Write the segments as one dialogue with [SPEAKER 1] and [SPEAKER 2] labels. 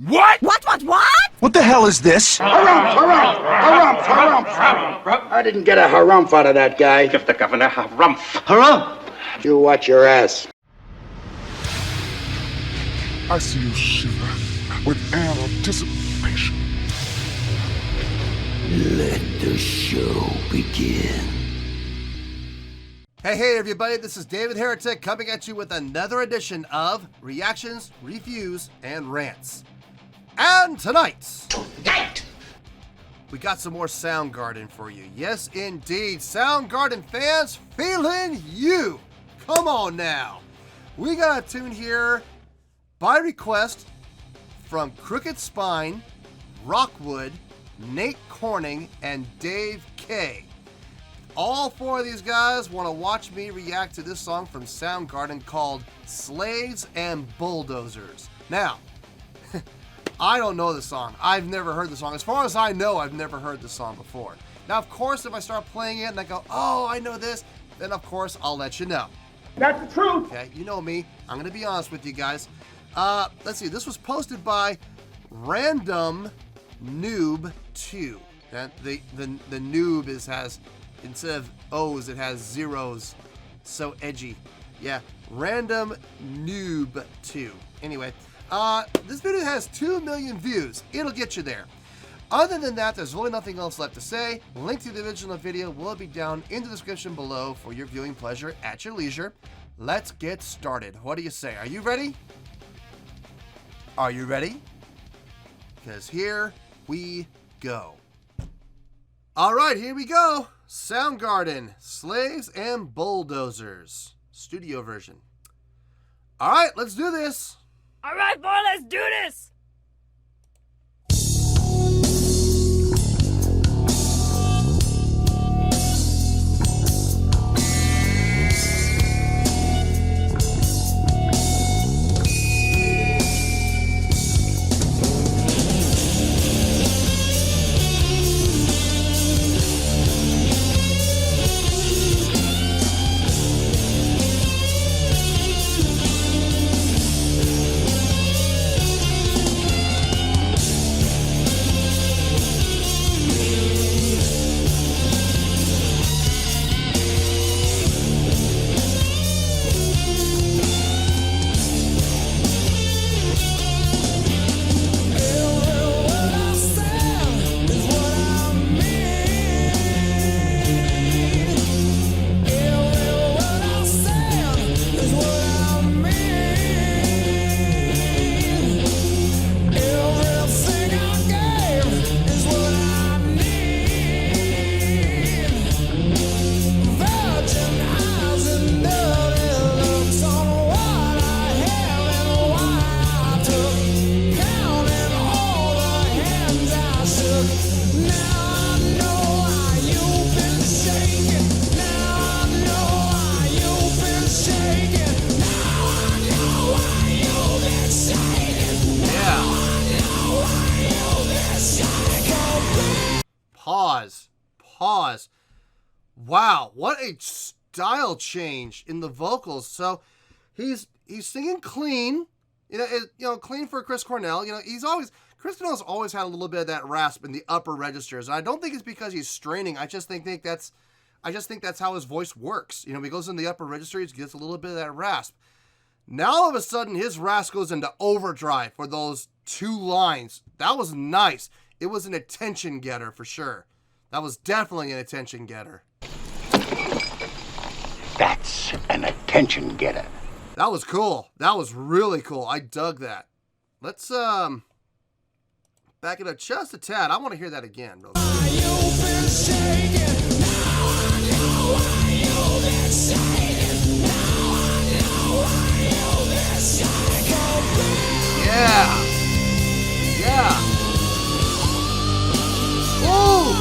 [SPEAKER 1] What?
[SPEAKER 2] What?
[SPEAKER 3] What the hell is this?
[SPEAKER 4] Harumph! I didn't get a harumph out of that guy.
[SPEAKER 1] Give the governor harumph.
[SPEAKER 3] Harumph!
[SPEAKER 4] You watch your ass.
[SPEAKER 5] I see you shiver with anticipation.
[SPEAKER 6] Let the show begin.
[SPEAKER 7] Hey everybody, this is David Heretic coming at you with another edition of Reactions, Reviews, and Rants. And tonight, we got some more Soundgarden for you. Yes, indeed, Soundgarden Fans FEELIN YOU. Come on now. We got a tune here by request from Crooked Spine, Rockwood, Nate Corning, and Dave K. All four of these guys want to watch me react to this song from Soundgarden called Slaves and Bulldozers. Now, I don't know this song. I've never heard the song. As far as I know, I've never heard this song before. Now, of course, if I start playing it and I go, oh, I know this, then of course, I'll let you know.
[SPEAKER 4] That's the truth.
[SPEAKER 7] Okay, you know me. I'm going to be honest with you guys. Let's see. This was posted by Random Noob 2. The noob has, instead of O's, it has zeros. So edgy. Yeah, Random Noob 2. Anyway, this video has 2 million views. It'll get you there. Other than that, there's really nothing else left to say. Link to the original video will be down in the description below for your viewing pleasure at your leisure. Let's get started. What do you say? Are you ready? Are you ready? Because here we go. All right, here we go. Soundgarden, Slaves and Bulldozers, studio version. All right, let's do this.
[SPEAKER 2] All right, boy, let's do this.
[SPEAKER 7] Pause. Wow, what a style change in the vocals. So he's singing clean, clean for Chris Cornell. Chris Cornell's always had a little bit of that rasp in the upper registers. And I don't think it's because he's straining. I just think that's how his voice works. He goes in the upper register, he gets a little bit of that rasp. Now all of a sudden his rasp goes into overdrive for those 2 lines. That was nice. It was an attention getter for sure. That was definitely an attention getter.
[SPEAKER 4] That's an attention getter.
[SPEAKER 7] That was cool. That was really cool. I dug that. Let's back it up just a tad. I want to hear that again. Real quick. Yeah. Yeah. Ooh.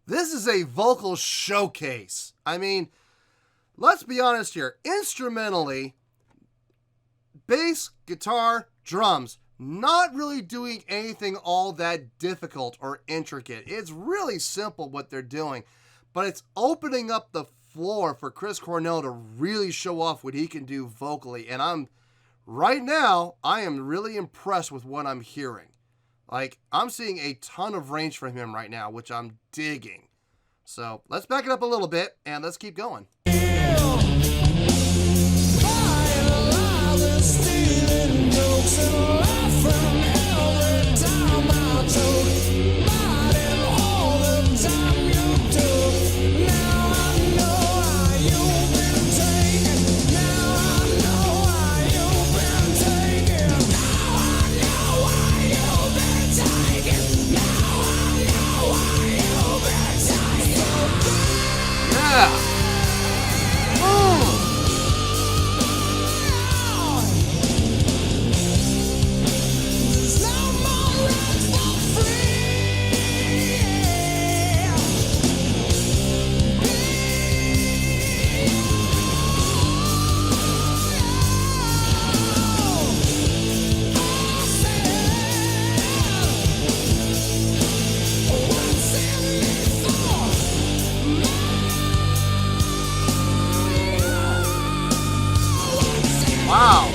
[SPEAKER 7] This is a vocal showcase. I mean, let's be honest here. Instrumentally, bass, guitar, drums, not really doing anything all that difficult or intricate. It's really simple what they're doing, but it's opening up the floor for Chris Cornell to really show off what he can do vocally. And right now, I am really impressed with what I'm hearing. Like, I'm seeing a ton of range from him right now, which I'm digging. So let's back it up a little bit and let's keep going. Wow.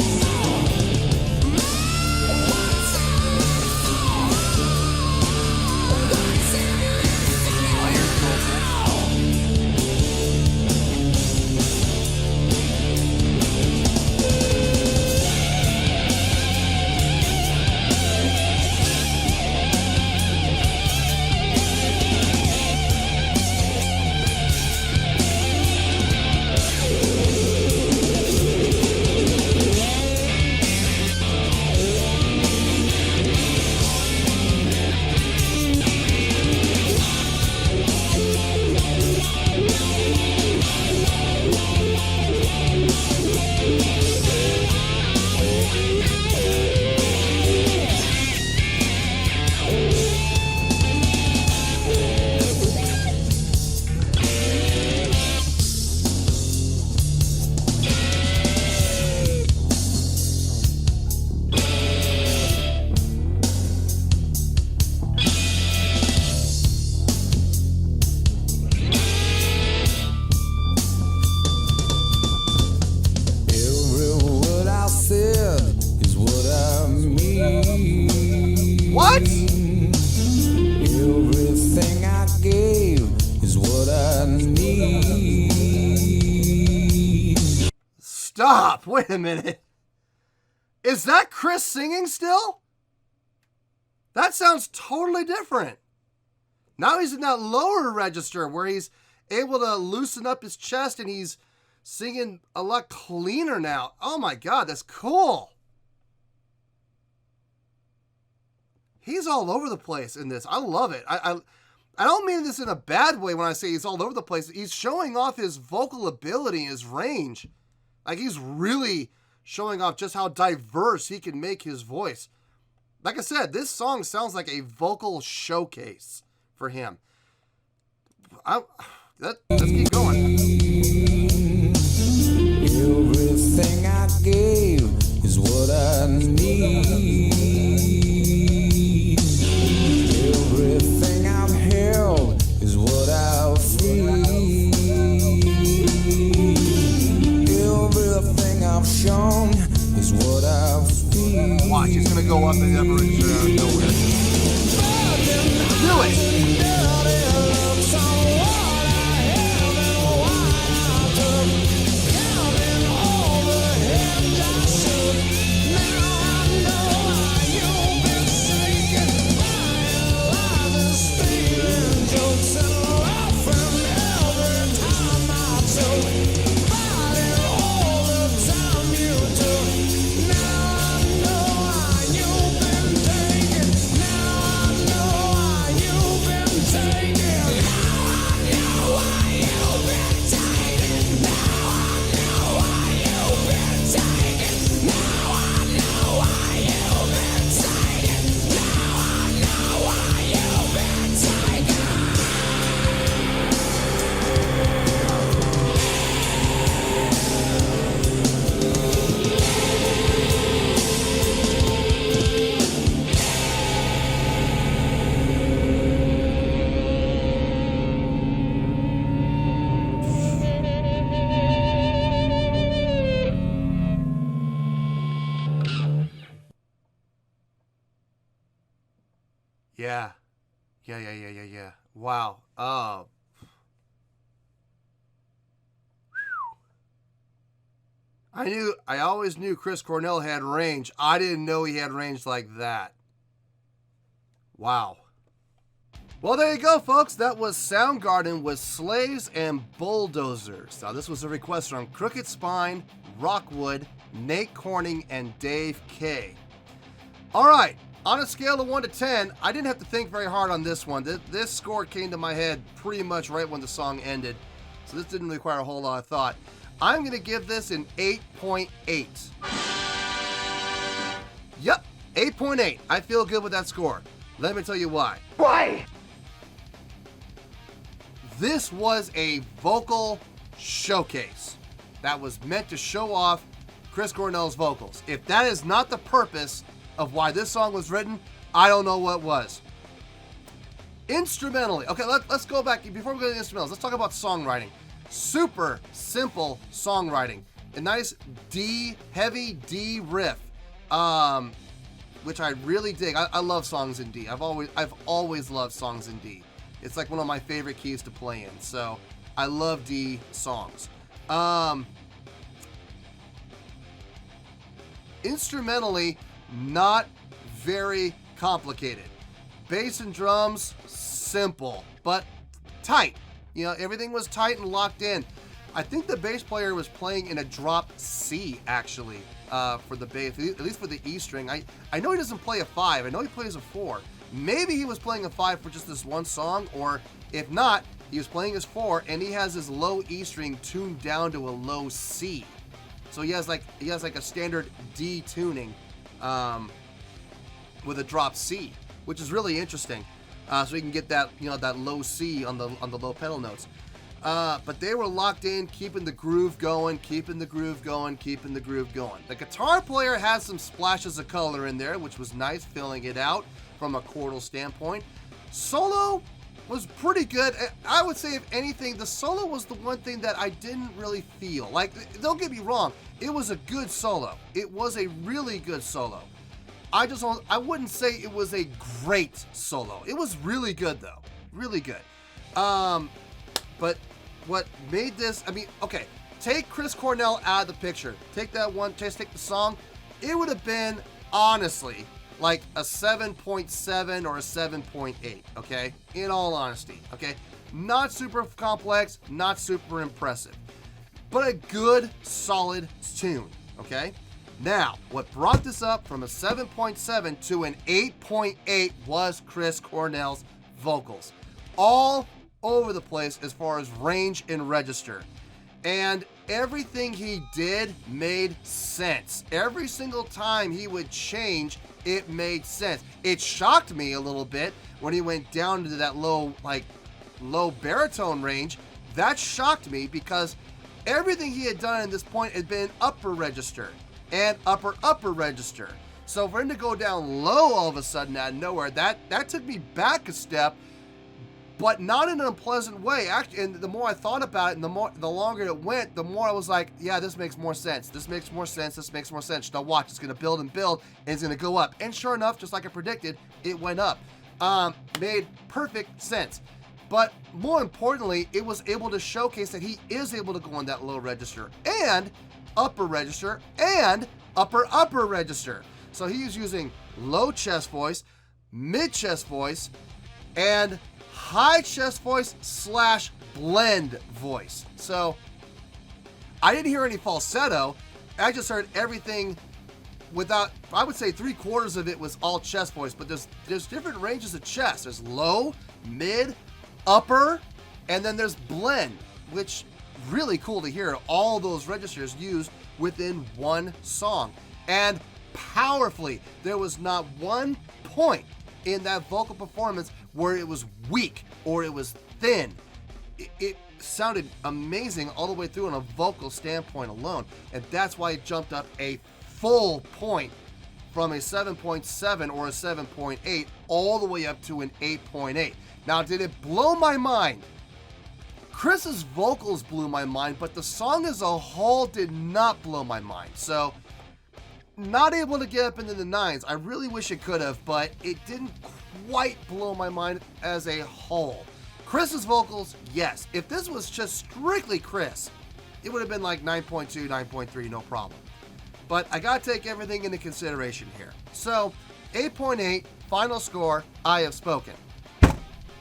[SPEAKER 7] What?
[SPEAKER 1] Everything I gave is what I need.
[SPEAKER 7] Stop. Wait a minute. Is that Chris singing still? That sounds totally different. Now he's in that lower register where he's able to loosen up his chest and he's singing a lot cleaner now. Oh my God, that's cool. He's all over the place in this. I love it. I don't mean this in a bad way when I say he's all over the place. He's showing off his vocal ability, his range. Like, he's really showing off just how diverse he can make his voice. Like I said, this song sounds like a vocal showcase for him. Let's keep going.
[SPEAKER 1] Everything I gave is what I need. Everything I've held is what I feel. Everything I've shown is what I feel.
[SPEAKER 7] Watch, he's gonna go up and never return nowhere. Do it!
[SPEAKER 1] Take
[SPEAKER 7] Yeah. Yeah. Wow. Oh. I always knew Chris Cornell had range. I didn't know he had range like that. Wow. Well, there you go, folks. That was Soundgarden with Slaves and Bulldozers. Now, this was a request from Crooked Spine, Rockwood, Nate Corning, and Dave K. All right. On a scale of 1 to 10, I didn't have to think very hard on this one. This score came to my head pretty much right when the song ended, so this didn't require a whole lot of thought. I'm going to give this an 8.8. Yep, 8.8. I feel good with that score. Let me tell you why.
[SPEAKER 3] Why?
[SPEAKER 7] This was a vocal showcase that was meant to show off Chris Cornell's vocals. If that is not the purpose of why this song was written, I don't know what was. Instrumentally, okay, let's go back. Before we go to the instrumentals, let's talk about songwriting. Super simple songwriting. A nice D, heavy D riff, which I really dig. I love songs in D. I've always loved songs in D. It's like one of my favorite keys to play in. So I love D songs. Instrumentally, not very complicated. Bass and drums, simple, but tight. You know, everything was tight and locked in. I think the bass player was playing in a drop C, actually, for the bass, at least for the E string. I know he doesn't play a 5. I know he plays a 4. Maybe he was playing a 5 for just this one song, or if not, he was playing his 4, and he has his low E string tuned down to a low C. So he has like a standard D tuning with a drop C, which is really interesting. So you can get that, that low C on the low pedal notes. But they were locked in, keeping the groove going. The guitar player has some splashes of color in there, which was nice, filling it out from a chordal standpoint. Solo was pretty good. I would say, if anything, the solo was the one thing that I didn't really feel. Like, don't get me wrong, it was a good solo. It was a really good solo. I wouldn't say it was a great solo. It was really good, though. Really good. But what made this, okay, take Chris Cornell out of the picture. Take that one, just take the song. It would have been, honestly, like a 7.7 or a 7.8, okay? In all honesty, okay? Not super complex, not super impressive, but a good, solid tune, okay? Now, what brought this up from a 7.7 to an 8.8 was Chris Cornell's vocals. All over the place as far as range and register. And everything he did made sense. Every single time he would change, it made sense. It shocked me a little bit when he went down to that low baritone range. That shocked me because everything he had done at this point had been upper register and upper register. So for him to go down low all of a sudden out of nowhere, that took me back a step, but not in an unpleasant way. Actually, and the more I thought about it, and the longer it went, the more I was like, yeah, this makes more sense. This makes more sense. Now watch, it's gonna build and build, and it's gonna go up. And sure enough, just like I predicted, it went up. Made perfect sense. But more importantly, it was able to showcase that he is able to go on that low register and upper register and upper register. So he's using low chest voice, mid chest voice, and high chest voice / blend voice. So I didn't hear any falsetto. I just heard everything without, I would say 3/4 of it was all chest voice, but there's different ranges of chest. There's low, mid, upper, and then there's blend, which really cool to hear all those registers used within one song. And powerfully, there was not one point in that vocal performance where it was weak or it was thin. It sounded amazing all the way through on a vocal standpoint alone, and that's why it jumped up a full point from a 7.7 or a 7.8 all the way up to an 8.8. Now, did it blow my mind? Chris's vocals blew my mind, but the song as a whole did not blow my mind. So not able to get up into the 9s. I really wish it could have, but it didn't quite blow my mind as a whole. Chris's vocals, yes. If this was just strictly Chris, it would have been like 9.2, 9.3, no problem. But I gotta take everything into consideration here. So, 8.8, final score, I have spoken.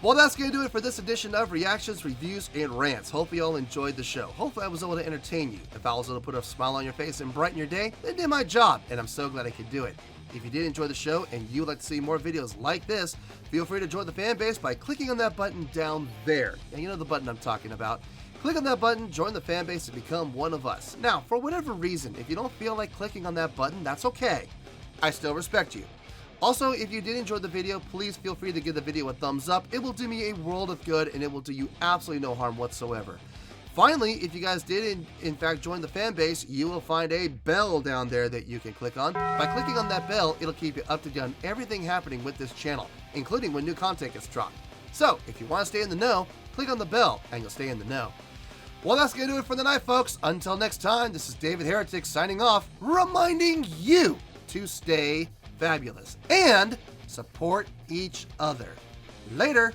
[SPEAKER 7] Well, that's going to do it for this edition of Reactions, Reviews, and Rants. Hopefully you all enjoyed the show. Hopefully I was able to entertain you. If I was able to put a smile on your face and brighten your day, then did my job, and I'm so glad I could do it. If you did enjoy the show and you would like to see more videos like this, feel free to join the fan base by clicking on that button down there. And you know the button I'm talking about. Click on that button, join the fan base, and become one of us. Now, for whatever reason, if you don't feel like clicking on that button, that's okay. I still respect you. Also, if you did enjoy the video, please feel free to give the video a thumbs up. It will do me a world of good, and it will do you absolutely no harm whatsoever. Finally, if you guys did in fact join the fan base, you will find a bell down there that you can click on. By clicking on that bell, it'll keep you up to date on everything happening with this channel, including when new content gets dropped. So, if you want to stay in the know, click on the bell, and you'll stay in the know. Well, that's going to do it for the night, folks. Until next time, this is David Heretic signing off, reminding you to stay fabulous and support each other. Later.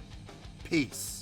[SPEAKER 7] Peace.